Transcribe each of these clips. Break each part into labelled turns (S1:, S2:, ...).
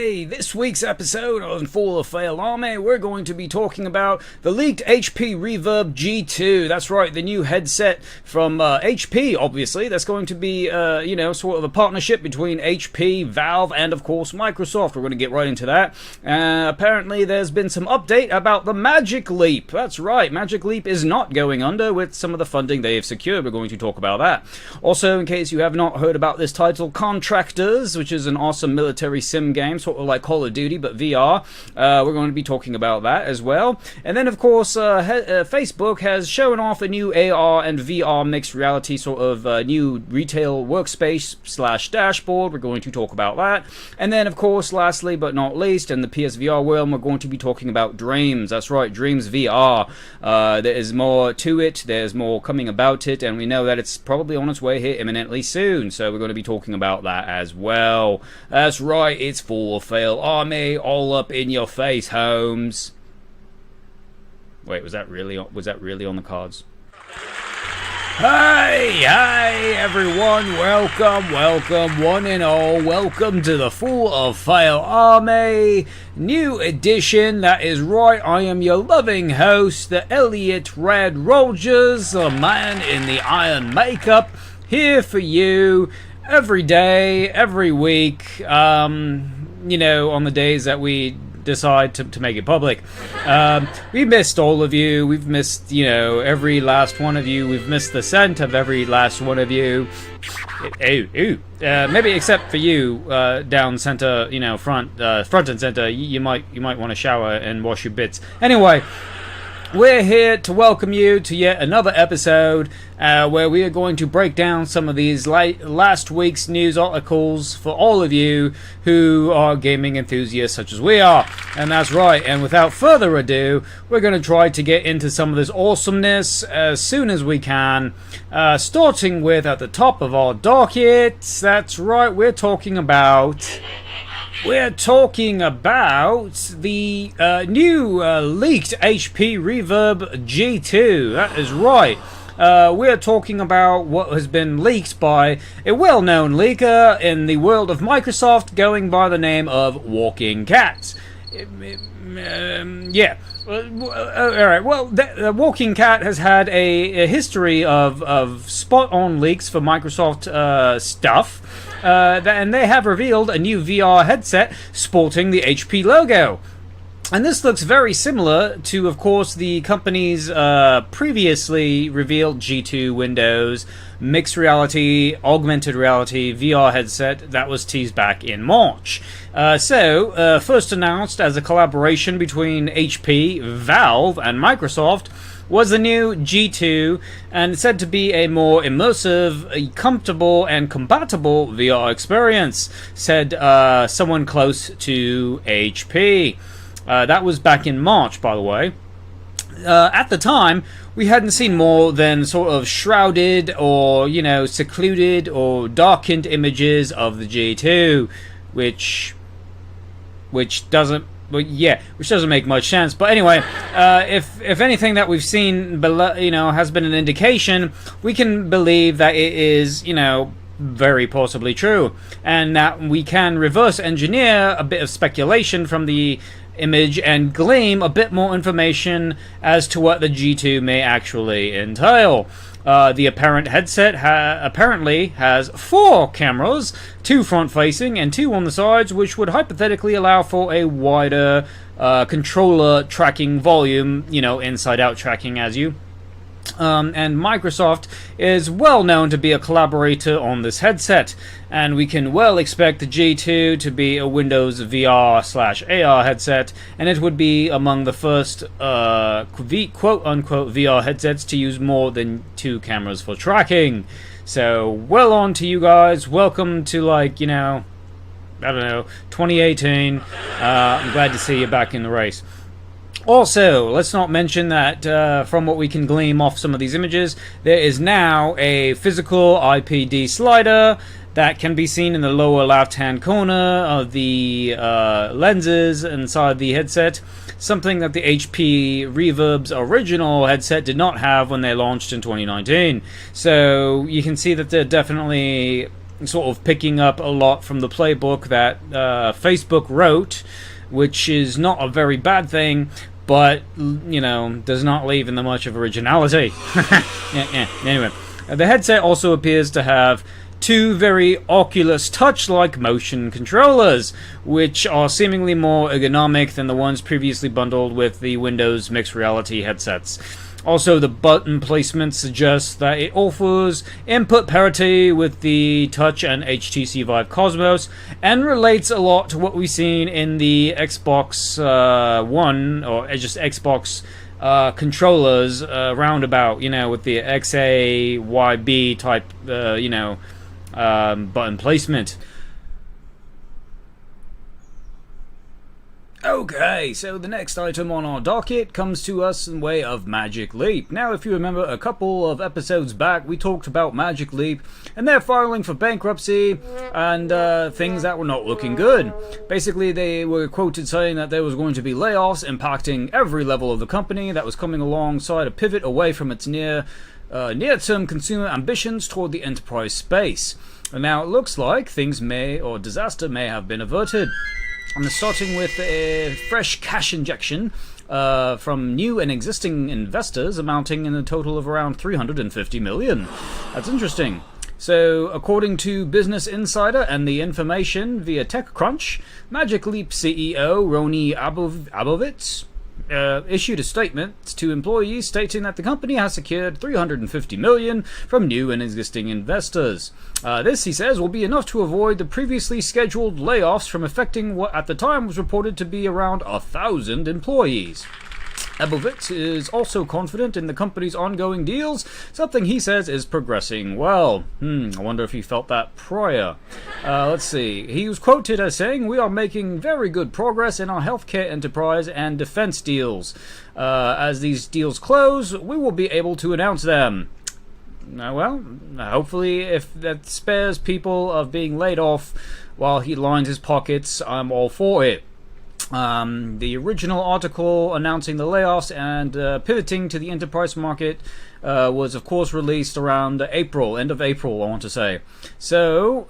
S1: Hi! This week's episode of FoFA Army, we're going to be talking about the leaked HP Reverb G2. That's right, the new headset from HP, obviously. That's going to be, sort of a partnership between HP, Valve, and of course Microsoft. We're going to get right into that. Apparently there's been some update about the MagicLeap. That's right, MagicLeap is not going under with some of the funding they have secured. We're going to talk about that. Also, in case you have not heard about this title, Contractors, which is an awesome military sim game, sort of like Call of Duty, but VR. We're going to be talking about that as well. And then, of course, Facebook has shown off a new AR and VR mixed reality sort of new retail workspace / dashboard. We're going to talk about that. And then, of course, lastly but not least, in the PSVR realm, we're going to be talking about Dreams. That's right, Dreams VR. There is more to it. There's more coming about it, and we know that it's probably on its way here imminently soon. So we're going to be talking about that as well. That's right, it's FoFA Army, all up in your face, Holmes. Wait, was that really on the cards? Hey, everyone, welcome, one and all, welcome to the FoFA Army, new edition. That is right, I am your loving host, the Elliot Red Rogers, the man in the iron makeup, here for you, every day, every week, on the days that we decide to make it public. We missed all of you. We've missed, every last one of you. We've missed the scent of every last one of you. Maybe except for you, down center, front and center. You might want to shower and wash your bits. Anyway, we're here to welcome you to yet another episode where we are going to break down some of these last week's news articles for all of you who are gaming enthusiasts such as we are. And that's right, and without further ado, we're going to try to get into some of this awesomeness as soon as we can, starting with at the top of our docket. That's right, we're talking about the new leaked HP Reverb G2. That is right. We're talking about what has been leaked by a well-known leaker in the world of Microsoft going by the name of Walking Cat. Alright, well, the Walking Cat has had a history of spot-on leaks for Microsoft stuff. And they have revealed a new VR headset sporting the HP logo. And this looks very similar to, of course, the company's previously revealed G2 Windows mixed reality, augmented reality VR headset that was teased back in March. First announced as a collaboration between HP, Valve, and Microsoft was the new G2, and said to be a more immersive, comfortable, and compatible VR experience, said someone close to HP. That was back in March, by the way. At the time, we hadn't seen more than sort of shrouded or, secluded or darkened images of the G2, which doesn't make much sense. But anyway, if anything that we've seen below, has been an indication, we can believe that it is, very possibly true, and that we can reverse engineer a bit of speculation from the image and glean a bit more information as to what the G2 may actually entail. The apparent headset apparently has 4 cameras, 2 front-facing and 2 on the sides, which would hypothetically allow for a wider controller tracking volume, inside-out tracking as you. And Microsoft is well known to be a collaborator on this headset, and we can well expect the G2 to be a Windows VR/AR headset, and it would be among the first quote-unquote VR headsets to use more than 2 cameras for tracking. So, well on to you guys. Welcome to 2018. I'm glad to see you back in the race. Also, let's not mention that from what we can glean off some of these images, there is now a physical IPD slider that can be seen in the lower left-hand corner of the lenses inside the headset, something that the HP Reverb's original headset did not have when they launched in 2019. So you can see that they're definitely sort of picking up a lot from the playbook that Facebook wrote, which is not a very bad thing, but, you know, does not leave in the much of originality. Anyway, the headset also appears to have two very Oculus Touch-like motion controllers, which are seemingly more ergonomic than the ones previously bundled with the Windows MixedReality headsets. Also, the button placement suggests that it offers input parity with the Touch and HTC Vive Cosmos, and relates a lot to what we've seen in the Xbox One, or just Xbox controllers roundabout, you know, with the XA-YB type, button placement. Okay, so the next item on our docket comes to us in way of MagicLeap. Now, if you remember, a couple of episodes back, we talked about MagicLeap and their filing for bankruptcy and things that were not looking good. Basically, they were quoted saying that there was going to be layoffs impacting every level of the company that was coming alongside a pivot away from its near-term consumer ambitions toward the enterprise space. And now it looks like disaster may have been averted. I'm starting with a fresh cash injection from new and existing investors amounting in a total of around $350 million. That's interesting. So, according to Business Insider and The Information via TechCrunch, MagicLeap CEO Roni Abovitz issued a statement to employees stating that the company has secured $350 million from new and existing investors. This, he says, will be enough to avoid the previously scheduled layoffs from affecting what at the time was reported to be around 1,000 employees. Abovitz is also confident in the company's ongoing deals, something he says is progressing well. I wonder if he felt that prior. Let's see. He was quoted as saying, "We are making very good progress in our healthcare enterprise and defense deals. As these deals close, we will be able to announce them." Well, hopefully if that spares people of being laid off while he lines his pockets, I'm all for it. The original article announcing the layoffs and pivoting to the enterprise market was, of course, released around end of April, I want to say. So,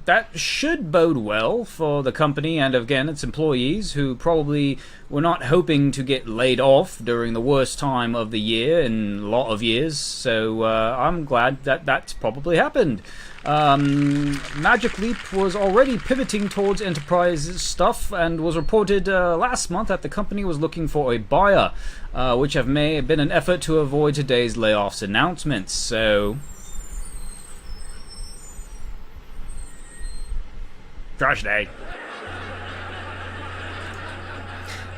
S1: that should bode well for the company and, again, its employees, who probably were not hoping to get laid off during the worst time of the year in a lot of years. So, I'm glad that that's probably happened. MagicLeap was already pivoting towards enterprise stuff and was reported last month that the company was looking for a buyer, which may have been an effort to avoid today's layoffs announcements. So, trash day.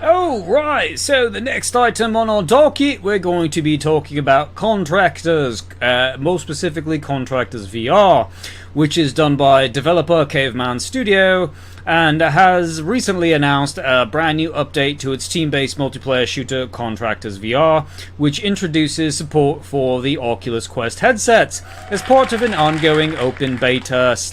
S1: Oh, right, so the next item on our docket, we're going to be talking about Contractors, more specifically Contractors VR, which is done by developer Caveman Studio, and has recently announced a brand new update to its team-based multiplayer shooter Contractors VR, which introduces support for the Oculus Quest headsets as part of an ongoing open beta /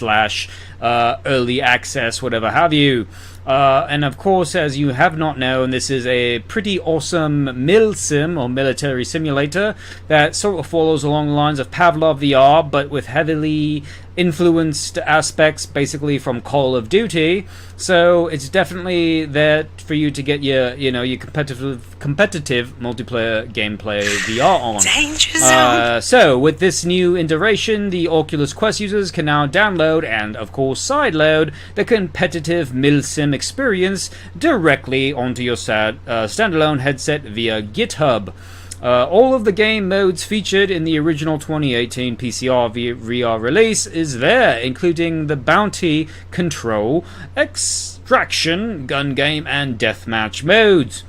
S1: early access, whatever have you. And of course, as you have not known, this is a pretty awesome milsim, or military simulator, that sort of follows along the lines of Pavlov VR, but with heavily influenced aspects basically from Call of Duty. So it's definitely there for you to get your competitive multiplayer gameplay VR on. Danger zone. So with this new iteration, the Oculus Quest users can now download and of course sideload the competitive milsim experience directly onto your standalone headset via GitHub. All of the game modes featured in the original 2018 PSVR VR release is there, including the bounty, control, extraction, gun game, and deathmatch modes.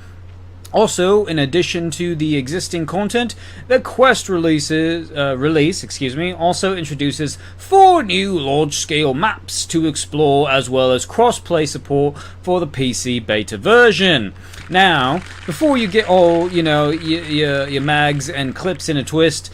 S1: Also, in addition to the existing content, the Quest release also introduces 4 new large-scale maps to explore, as well as cross-play support for the PC beta version. Now, before you get all, your mags and clips in a twist,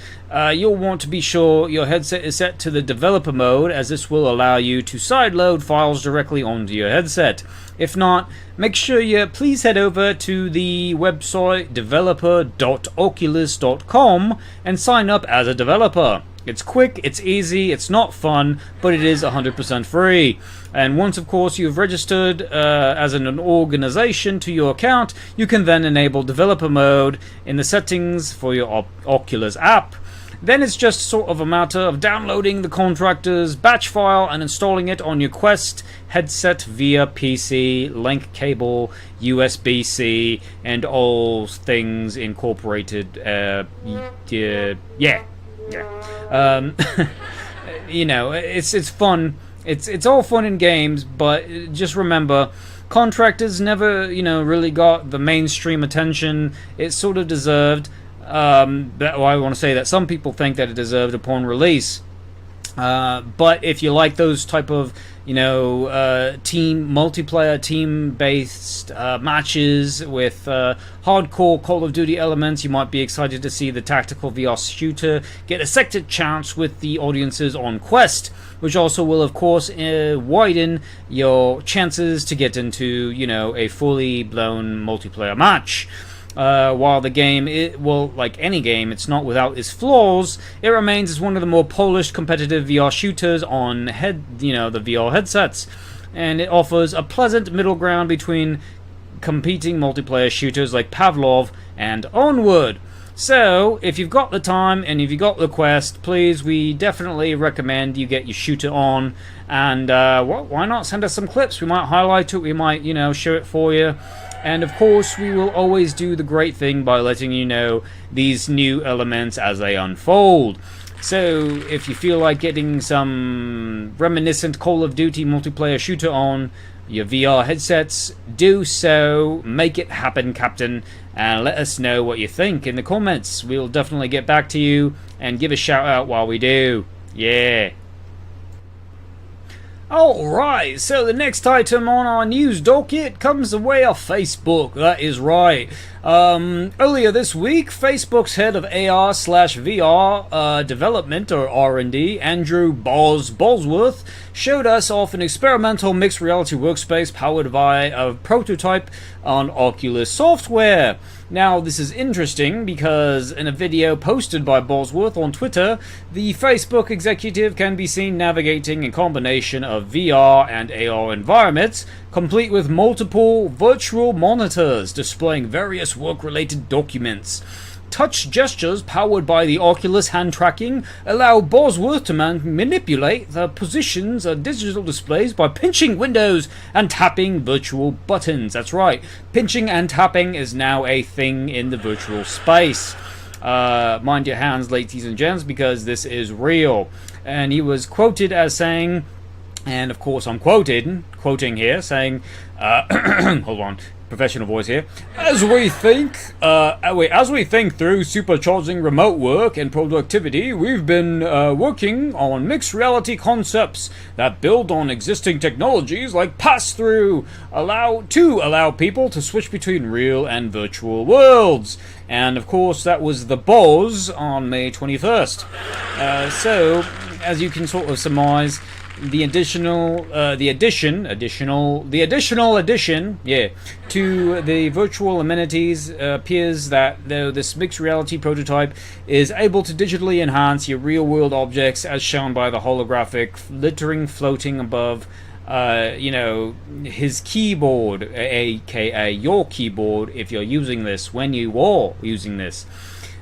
S1: you'll want to be sure your headset is set to the developer mode, as this will allow you to sideload files directly onto your headset. If not, make sure you please head over to the website developer.oculus.com and sign up as a developer. It's quick, it's easy, it's not fun, but it is 100% free. And once, of course, you've registered as an organization to your account, you can then enable developer mode in the settings for your Oculus app. Then it's just sort of a matter of downloading the Contractors batch file and installing it on your Quest headset via PC, link cable, USB-C, and all things incorporated. Yeah. You know, it's fun. It's all fun in games, but just remember, Contractors never, really got the mainstream attention it sort of deserved. I want to say that some people think that it deserved upon release. But if you like those type of, multiplayer, team-based matches with hardcore Call of Duty elements, you might be excited to see the tactical VR shooter get a second chance with the audiences on Quest, which also will, of course, widen your chances to get into, a fully blown multiplayer match. While the game, like any game, it's not without its flaws, it remains as one of the more polished competitive VR shooters on the VR headsets, and it offers a pleasant middle ground between competing multiplayer shooters like Pavlov and Onward. So, if you've got the time and if you've got the Quest, please, we definitely recommend you get your shooter on, and why not send us some clips? We might highlight it, we might, show it for you. And of course, we will always do the great thing by letting you know these new elements as they unfold. So, if you feel like getting some reminiscent Call of Duty multiplayer shooter on your VR headsets, do so. Make it happen, Captain. And let us know what you think in the comments. We'll definitely get back to you and give a shout out while we do. Yeah. Alright, so the next item on our news docket comes the way of Facebook. That is right. Earlier this week, Facebook's head of AR/VR development, or R&D, Andrew Bosworth, showed us off an experimental mixed reality workspace powered by a prototype on Oculus software. Now, this is interesting because in a video posted by Bosworth on Twitter, the Facebook executive can be seen navigating a combination of VR and AR environments, complete with multiple virtual monitors displaying various work-related documents. Touch gestures powered by the Oculus hand tracking allow Bosworth to manipulate the positions of digital displays by pinching windows and tapping virtual buttons. That's right, pinching and tapping is now a thing in the virtual space. Mind your hands, ladies and gents, because this is real. And he was quoted as saying, and of course I'm quoting here, saying, hold on, professional voice here. As we think through supercharging remote work and productivity, we've been working on mixed reality concepts that build on existing technologies like pass-through, allow people to switch between real and virtual worlds. And of course, that was the Boz on May 21st. So, as you can sort of surmise, the additional addition to the virtual amenities appears that though this mixed reality prototype is able to digitally enhance your real world objects as shown by the holographic littering floating above his keyboard, aka your keyboard if you're using this, when you are using this.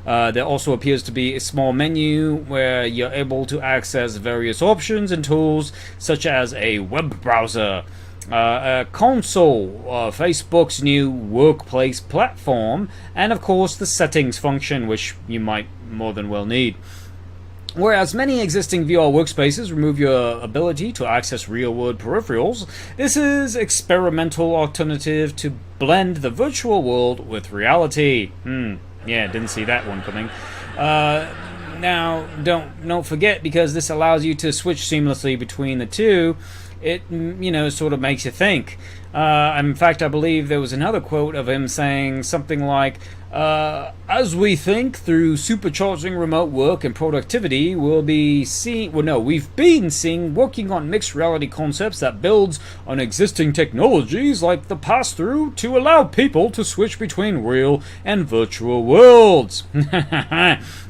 S1: There also appears to be a small menu where you're able to access various options and tools such as a web browser, a console, Facebook's new workplace platform, and of course the settings function, which you might more than well need. Whereas many existing VR workspaces remove your ability to access real-world peripherals, this is an experimental alternative to blend the virtual world with reality. Yeah, didn't see that one coming. Now, don't forget, because this allows you to switch seamlessly between the two, it sort of makes you think. In fact, I believe there was another quote of him saying something like, as we think through supercharging remote work and productivity, we've been seeing working on mixed reality concepts that builds on existing technologies like the pass-through to allow people to switch between real and virtual worlds.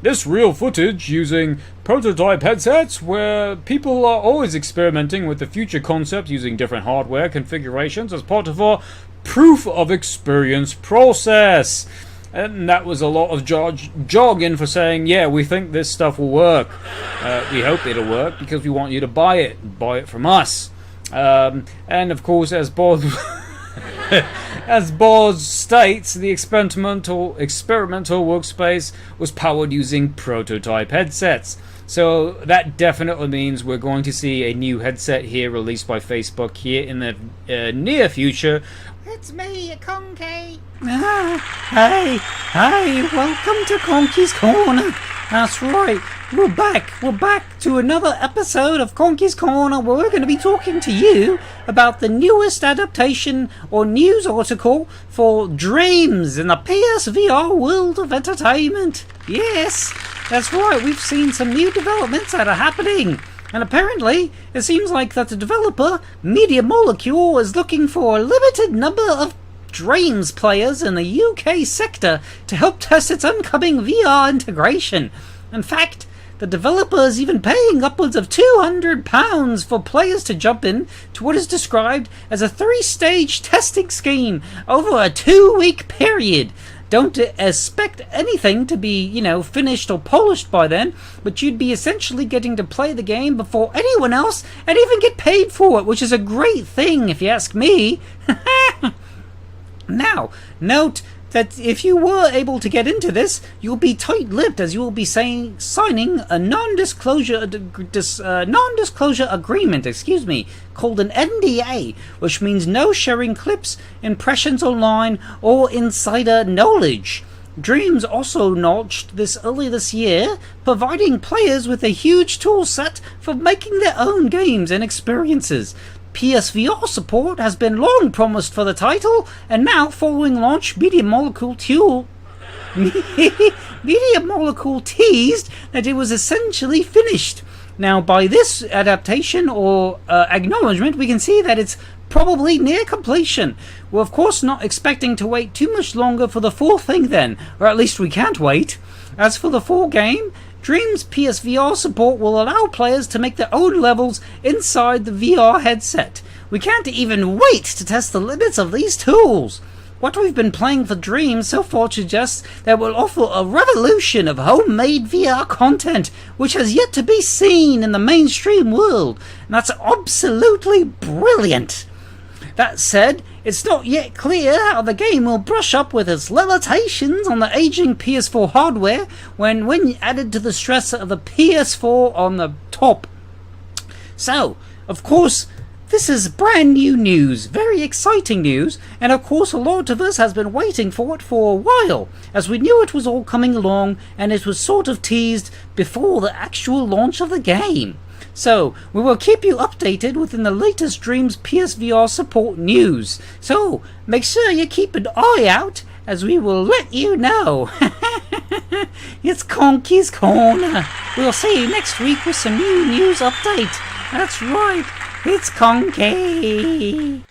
S1: This real footage using prototype headsets where people are always experimenting with the future concept using different hardware configurations as part of our proof of experience process. And that was a lot of jargon for saying, yeah, we think this stuff will work. We hope it'll work because we want you to buy it from us. And of course, as Boz as Boz states, the experimental workspace was powered using prototype headsets. So that definitely means we're going to see a new headset here released by Facebook here in the near future.
S2: It's me, Conky.
S3: Hey, welcome to Conky's Corner. That's right, we're back to another episode of Conky's Corner where we're going to be talking to you about the newest adaptation or news article for Dreams in the PSVR world of entertainment. Yes, that's right, we've seen some new developments that are happening. And apparently, it seems like that the developer, Media Molecule, is looking for a limited number of Dreams players in the UK sector to help test its oncoming VR integration. In fact, the developer is even paying upwards of £200 for players to jump in to what is described as a 3-stage testing scheme over a 2-week period. Don't expect anything to be, finished or polished by then, but you'd be essentially getting to play the game before anyone else and even get paid for it, which is a great thing if you ask me. Now, note that if you were able to get into this, you'll be tight-lipped as you will be signing a non-disclosure agreement, called an NDA, which means no sharing clips, impressions online, or insider knowledge. Dreams also launched this early this year, providing players with a huge tool set for making their own games and experiences. PSVR support has been long promised for the title, and now, following launch, Media Molecule teased that it was essentially finished. Now, by this adaptation or acknowledgement, we can see that it's probably near completion. We're of course not expecting to wait too much longer for the full thing then, or at least we can't wait. As for the full game, Dreams PSVR support will allow players to make their own levels inside the VR headset. We can't even wait to test the limits of these tools. What we've been playing for Dreams so far suggests that we'll offer a revolution of homemade VR content which has yet to be seen in the mainstream world, and that's absolutely brilliant. That said, it's not yet clear how the game will brush up with its limitations on the aging PS4 hardware when added to the stress of the PS4 on the top. So, of course, this is brand new news, very exciting news, and of course a lot of us has been waiting for it for a while, as we knew it was all coming along and it was sort of teased before the actual launch of the game. So, we will keep you updated within the latest Dreams PSVR support news. So, make sure you keep an eye out, as we will let you know. It's Conky's Corner. We'll see you next week with some new news update. That's right, it's Conky.